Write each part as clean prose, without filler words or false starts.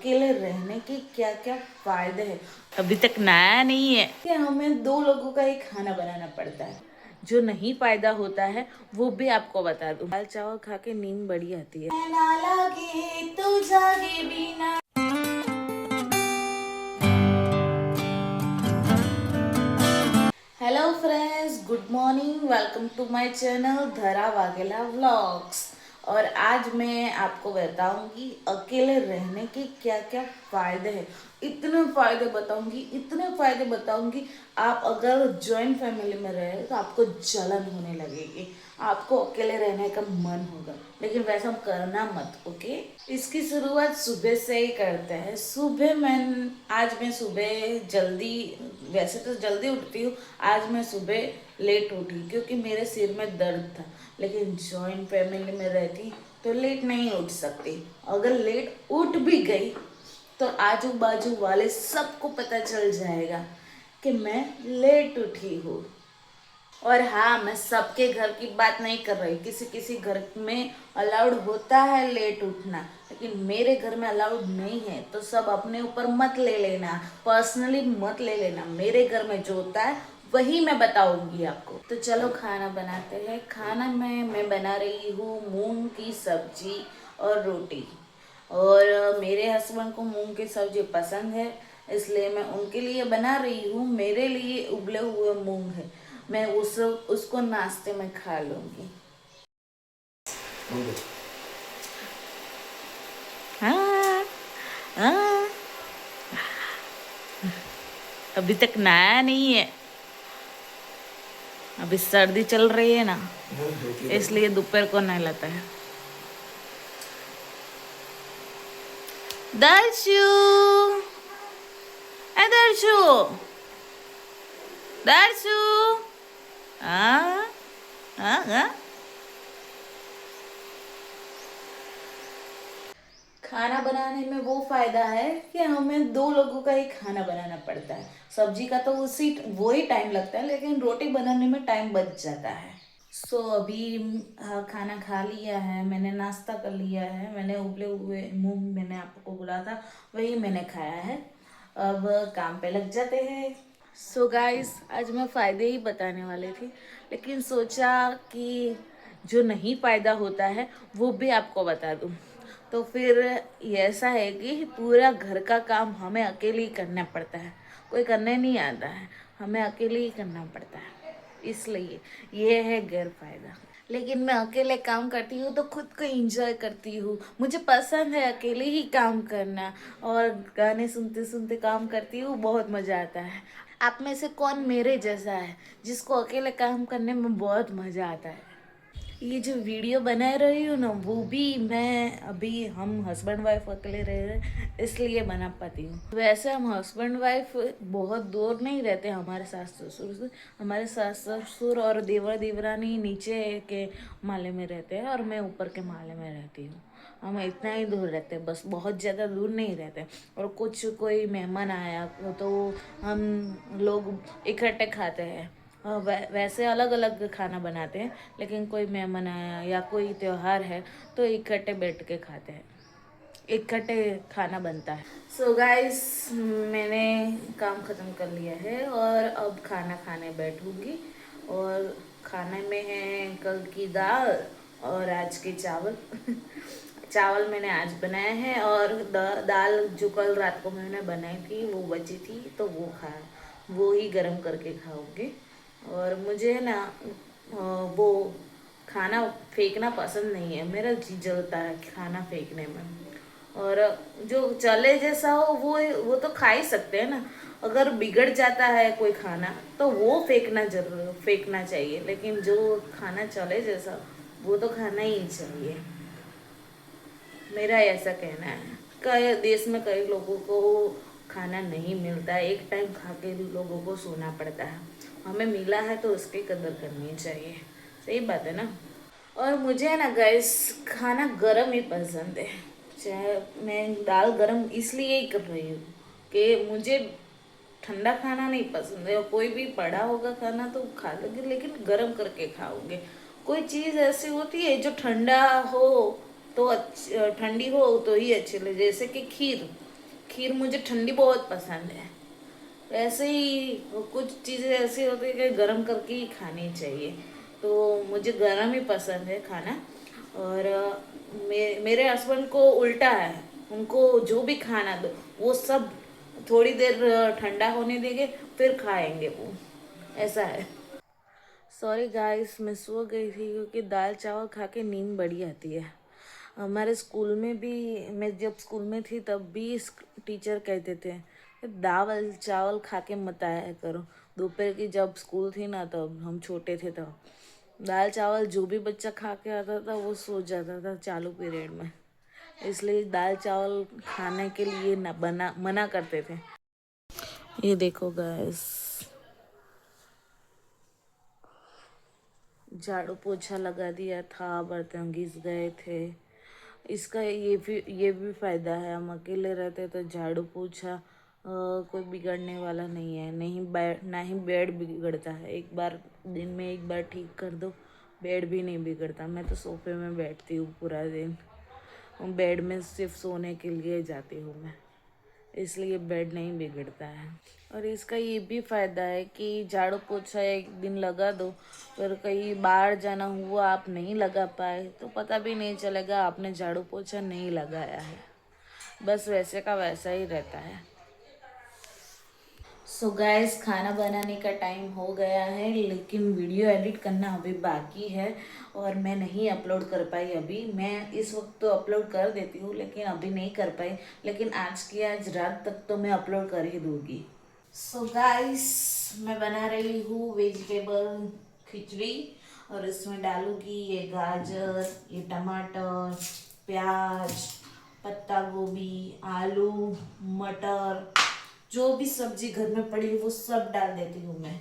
अकेले रहने के क्या क्या फायदे हैं। अभी तक नया नहीं है कि हमें 2 लोगों का ही खाना बनाना पड़ता है। जो नहीं फायदा होता है वो भी आपको बता दूं। दाल चावल खा के नींद बड़ी आती है। ना लागे तू जागे बिना। Hello friends, good morning, welcome to my channel Dhara Vaghela vlogs. और आज मैं आपको बताऊंगी अकेले रहने के क्या क्या फायदे हैं। इतने फायदे बताऊंगी। आप अगर जॉइंट फैमिली में रहे तो आपको जलन होने लगेगी, आपको अकेले रहने का मन होगा, लेकिन वैसा करना मत, ओके। इसकी शुरुआत सुबह से ही करते हैं। आज मैं सुबह जल्दी, वैसे तो जल्दी उठती हूँ, आज मैं सुबह लेट उठी क्योंकि मेरे सिर में दर्द था। लेकिन जॉइंट फैमिली में रहती तो लेट नहीं उठ सकती। अगर लेट उठ भी गई तो आजू बाजू वाले सबको पता चल जाएगा कि मैं लेट उठी हूँ। और हाँ, मैं सबके घर की बात नहीं कर रही, किसी किसी घर में अलाउड होता है लेट उठना, लेकिन मेरे घर में अलाउड नहीं है। तो सब अपने ऊपर मत ले लेना, पर्सनली मत ले लेना। मेरे घर में जो होता है वही मैं बताऊंगी आपको। तो चलो खाना बनाते हैं। खाना में मैं बना रही हूँ मूंग की सब्जी और रोटी। और मेरे हस्बैंड को मूंग की सब्जी पसंद है, इसलिए मैं उनके लिए बना रही हूँ। मेरे लिए उबले हुए मूंग है, मैं उसको नाश्ते में खा लूंगी। हाँ, हाँ। अभी तक नया नहीं है, अभी सर्दी चल रही है ना, इसलिए दोपहर को नहीं लाता है। दर्शु, ए दर्शु, दर्शु, हाँ, हाँ, हाँ। खाना बनाने में वो फायदा है कि हमें 2 लोगों का ही खाना बनाना पड़ता है। सब्जी का तो वो ही टाइम लगता है, लेकिन रोटी बनाने में टाइम बच जाता है। अभी खाना खा लिया है, मैंने नाश्ता कर लिया है। मैंने उबले हुए मूंग, मैंने आपको बोला था, वही मैंने खाया है। अब काम पे लग जाते हैं। गाइस, आज मैं फायदे ही बताने वाली थी, लेकिन सोचा कि जो नहीं फायदा होता है वो भी आपको बता दूं। तो फिर ऐसा है कि पूरा घर का काम हमें अकेले ही करना पड़ता है, कोई करने नहीं आता है, हमें अकेले ही करना पड़ता है। इसलिए ये है गैर फायदा। लेकिन मैं अकेले काम करती हूँ तो खुद को एंजॉय करती हूँ। मुझे पसंद है अकेले ही काम करना, और गाने सुनते सुनते काम करती हूँ, बहुत मज़ा आता है। आप में से कौन मेरे जैसा है जिसको अकेले काम करने में बहुत मज़ा आता है? ये जो वीडियो बना रही हूँ ना, वो भी मैं, अभी हम हस्बैंड वाइफ अकेले रह रहे इसलिए बना पाती हूँ। वैसे हम हस्बैंड वाइफ बहुत दूर नहीं रहते हमारे सास ससुर से। हमारे सास ससुर और देवर देवरानी नीचे के माले में रहते हैं और मैं ऊपर के माले में रहती हूँ। हम इतना ही दूर रहते हैं, बस, बहुत ज़्यादा दूर नहीं रहते। और कोई मेहमान आया तो हम लोग इकट्ठे खाते हैं। वैसे अलग अलग खाना बनाते हैं, लेकिन कोई मेहमान आया या कोई त्योहार है तो इकट्ठे बैठ के खाते हैं, इकट्ठे खाना बनता है। गाइस, मैंने काम ख़त्म कर लिया है और अब खाना खाने बैठूंगी। और खाने में है कल की दाल और आज के चावल। चावल मैंने आज बनाए हैं, और दाल जो कल रात को मैंने बनाई थी वो बची थी, तो वो ही गरम करके खाऊंगी। और मुझे ना वो खाना फेंकना पसंद नहीं है, मेरा जी जलता है खाना फेंकने में। और जो चले जैसा हो वो तो खा ही सकते हैं ना। अगर बिगड़ जाता है कोई खाना तो वो फेंकना चाहिए, लेकिन जो खाना चले जैसा वो तो खाना ही चाहिए, मेरा ऐसा कहना है। कई देश में कई लोगों को खाना नहीं मिलता है, एक टाइम खा के भी लोगों को सोना पड़ता है। हमें मिला है तो उसकी कदर करनी चाहिए, सही बात है ना। और मुझे ना गैस खाना गरम ही पसंद है। चाहे मैं दाल गरम इसलिए ही कर रही हूँ कि मुझे ठंडा खाना नहीं पसंद है। और कोई भी पड़ा होगा खाना तो खा लूँगी, लेकिन गरम करके खाऊंगी। कोई चीज़ ऐसी होती है जो ठंडी हो तो ही अच्छी लगे, जैसे कि खीर। खीर मुझे ठंडी बहुत पसंद है। वैसे ही कुछ चीज़ें ऐसी होती है कि गर्म करके ही खानी चाहिए, तो मुझे गर्म ही पसंद है खाना। और मेरे हस्बैंड को उल्टा है, उनको जो भी खाना दो वो सब थोड़ी देर ठंडा होने देंगे, फिर खाएंगे वो, ऐसा है। सॉरी गाइस, मैं सो गई थी क्योंकि दाल चावल खा के नींद बड़ी आती है। हमारे स्कूल में भी, मैं जब स्कूल में थी तब भी टीचर कहते थे दाल चावल खा के मत आया करो। दोपहर की जब स्कूल थी ना, तब हम छोटे थे तब दाल चावल जो भी बच्चा खा के आता था वो सो जाता था चालू पीरियड में, इसलिए दाल चावल खाने के लिए ना बना मना करते थे। ये देखो गाइस, झाड़ू पोछा लगा दिया था, बर्तन घिस गए थे। इसका ये भी फायदा है, हम अकेले रहते तो झाड़ू पोछा कोई बिगड़ने वाला नहीं है। ना ही बेड बिगड़ता है, एक बार दिन में एक बार ठीक कर दो, बेड भी नहीं बिगड़ता। मैं तो सोफे में बैठती हूँ पूरा दिन, बेड में सिर्फ सोने के लिए जाती हूँ मैं, इसलिए बेड नहीं बिगड़ता है। और इसका ये भी फायदा है कि झाड़ू पोछा एक दिन लगा दो, फिर कहीं बाहर जाना हुआ आप नहीं लगा पाए तो पता भी नहीं चलेगा आपने झाड़ू पोछा नहीं लगाया है, बस वैसे का वैसा ही रहता है। सो गाइस, खाना बनाने का टाइम हो गया है, लेकिन वीडियो एडिट करना अभी बाकी है और मैं नहीं अपलोड कर पाई अभी। मैं इस वक्त तो अपलोड कर देती हूँ लेकिन अभी नहीं कर पाई, लेकिन आज की आज रात तक तो मैं अपलोड कर ही दूँगी। सो गाइस, मैं बना रही हूँ वेजिटेबल खिचड़ी और इसमें डालूंगी ये गाजर, ये टमाटर, प्याज, पत्ता गोभी, आलू, मटर, जो भी सब्जी घर में पड़ी है वो सब डाल देती हूँ मैं।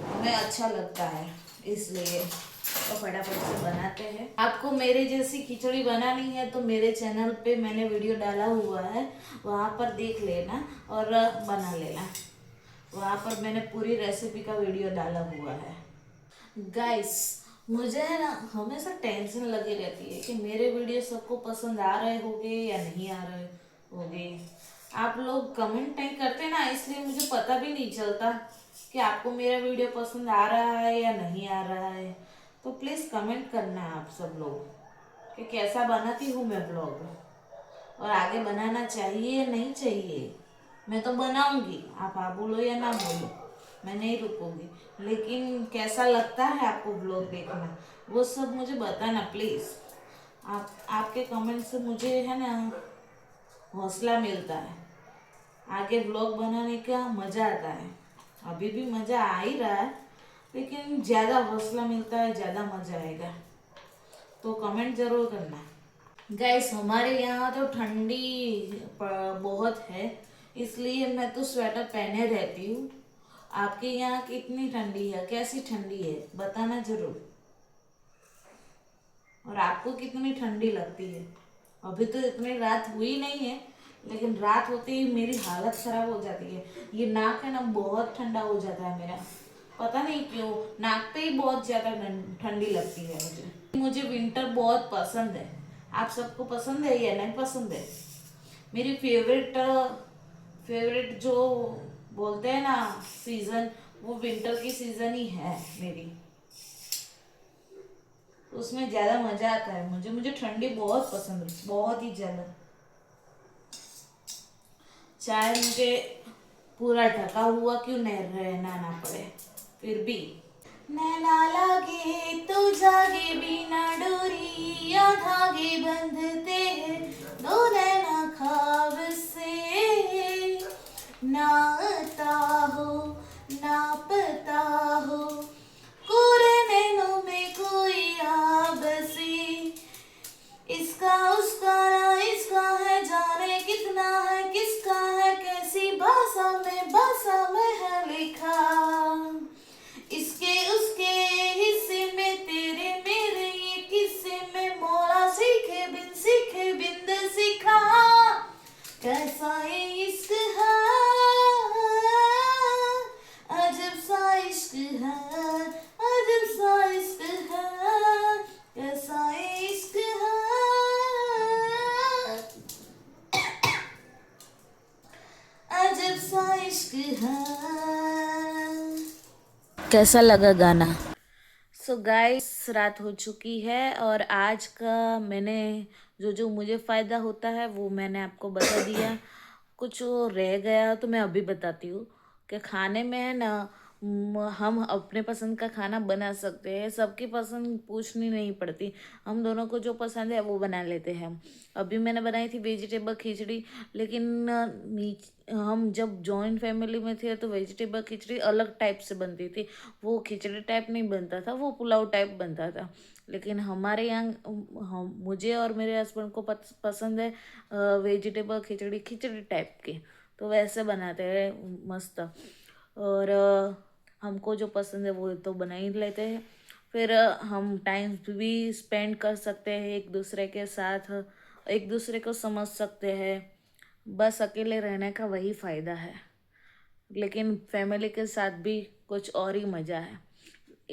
हमें अच्छा लगता है इसलिए, तो फटाफट से बनाते हैं। आपको मेरे जैसी खिचड़ी बनानी है तो मेरे चैनल पे मैंने वीडियो डाला हुआ है, वहाँ पर देख लेना और बना लेना। वहाँ पर मैंने पूरी रेसिपी का वीडियो डाला हुआ है। गाइस, मुझे है ना हमेशा टेंशन लगी रहती है कि मेरे वीडियो सबको पसंद आ रहे होंगे या नहीं आ रहे होंगे। आप लोग कमेंट नहीं करते ना, इसलिए मुझे पता भी नहीं चलता कि आपको मेरा वीडियो पसंद आ रहा है या नहीं आ रहा है। तो प्लीज़ कमेंट करना आप सब लोग कि कैसा बनाती हूँ मैं ब्लॉग, और आगे बनाना चाहिए या नहीं चाहिए। मैं तो बनाऊंगी, आप बोलो या ना बोलो, मैं नहीं रुकूंगी, लेकिन कैसा लगता है आपको ब्लॉग देखना वो सब मुझे बताना प्लीज़। आपके कमेंट से मुझे है ना हौसला मिलता है, आगे ब्लॉग बनाने का मज़ा आता है। अभी भी मज़ा आ ही रहा है, लेकिन ज़्यादा हौसला मिलता है, ज़्यादा मज़ा आएगा। तो कमेंट ज़रूर करना। गैस, हमारे यहाँ तो ठंडी बहुत है, इसलिए मैं तो स्वेटर पहने रहती हूँ। आपके यहाँ कितनी ठंडी है, कैसी ठंडी है बताना जरूर। और आपको कितनी ठंडी लगती है। अभी तो इतनी रात हुई नहीं है, लेकिन रात होते ही मेरी हालत खराब हो जाती है। ये नाक है ना बहुत ठंडा हो जाता है मेरा, पता नहीं क्यों नाक पे ही बहुत ज्यादा ठंडी लगती है मुझे। मुझे विंटर बहुत पसंद है, आप सबको पसंद है या नहीं पसंद है? मेरी फेवरेट जो बोलते हैं ना सीजन, वो विंटर की सीजन ही है मेरी, तो उसमें ज्यादा मजा आता है मुझे। मुझे ठंडी बहुत पसंद है, बहुत ही ज्यादा। चाहे मुझे पूरा ढका हुआ क्यों नहीं रहना ना पड़े, फिर भी। नैना लागे तो जागे बिना डोरी, या धागे बंधते हैं दो नैना ख्वाब से। ना आता हो ना पता हो, कोरे नैनों में कोई आबसी, इसका उसका ना इसका है, जाने कितना है किसका है, कैसी भाषा में है लिखा। इसके उसके हिस्से में तेरे मेरे ये किस्से में, मौला सीखे बिंद सीखा। कैसा ये इश्क है, अजब सा इश्क है, अजब सा इश्क है, कैसा ये इश्क है। इश्क हाँ। कैसा लगा गाना? सो गाइस, रात हो चुकी है और आज का मैंने जो जो मुझे फ़ायदा होता है वो मैंने आपको बता दिया। कुछ वो रह गया तो मैं अभी बताती हूँ कि खाने में है ना, हम अपने पसंद का खाना बना सकते हैं। सबकी पसंद पूछनी नहीं पड़ती, हम दोनों को जो पसंद है वो बना लेते हैं। अभी मैंने बनाई थी वेजिटेबल खिचड़ी, लेकिन हम जब जॉइंट फैमिली में थे तो वेजिटेबल खिचड़ी अलग टाइप से बनती थी। वो खिचड़ी टाइप नहीं बनता था, वो पुलाव टाइप बनता था। लेकिन हमारे यहाँ हम मुझे और मेरे हस्बैंड को पसंद है वेजिटेबल खिचड़ी, खिचड़ी टाइप की। तो वैसे बनाते हैं मस्त। और हमको जो पसंद है वो तो बना ही लेते हैं। फिर हम टाइम भी स्पेंड कर सकते हैं एक दूसरे के साथ, एक दूसरे को समझ सकते हैं। बस अकेले रहने का वही फ़ायदा है, लेकिन फैमिली के साथ भी कुछ और ही मज़ा है।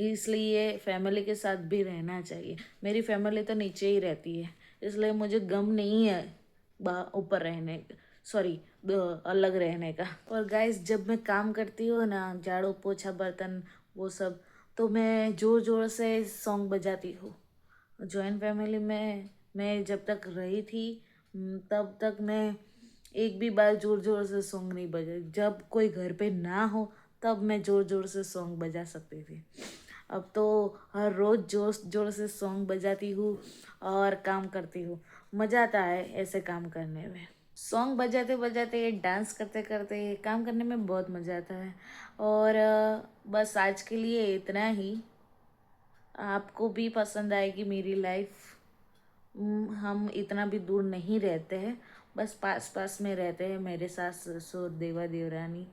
इसलिए फैमिली के साथ भी रहना चाहिए। मेरी फैमिली तो नीचे ही रहती है, इसलिए मुझे गम नहीं है ऊपर रहने का, सॉरी, अलग रहने का। और गाइस, जब मैं काम करती हूँ ना, झाड़ू पोछा बर्तन वो सब, तो मैं ज़ोर ज़ोर से सॉन्ग बजाती हूँ। जॉइंट फैमिली में मैं जब तक रही थी तब तक मैं एक भी बार जोर जोर से सॉन्ग नहीं बजा। जब कोई घर पे ना हो तब मैं जोर जोर से सॉन्ग बजा सकती थी। अब तो हर रोज़ जोर जोर से सॉन्ग बजाती हूँ और काम करती हूँ। मज़ा आता है ऐसे काम करने में। सॉन्ग बजाते बजाते, डांस करते करते काम करने में बहुत मज़ा आता है। और बस आज के लिए इतना ही। आपको भी पसंद आएगी मेरी लाइफ। हम इतना भी दूर नहीं रहते हैं, बस पास पास में रहते हैं। मेरे सास ससुर देवा देवरानी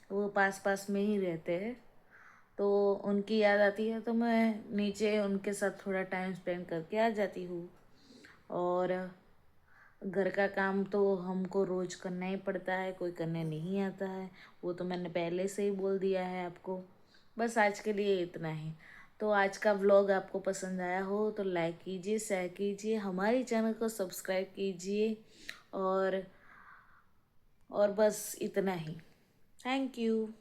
वो पास पास में ही रहते हैं, तो उनकी याद आती है तो मैं नीचे उनके साथ थोड़ा टाइम स्पेंड करके आ जाती हूँ। और घर का काम तो हमको रोज़ करना ही पड़ता है, कोई करने नहीं आता है। वो तो मैंने पहले से ही बोल दिया है आपको। बस आज के लिए इतना ही। तो आज का व्लॉग आपको पसंद आया हो तो लाइक कीजिए, शेयर कीजिए, हमारी चैनल को सब्सक्राइब कीजिए। और बस इतना ही। Thank you.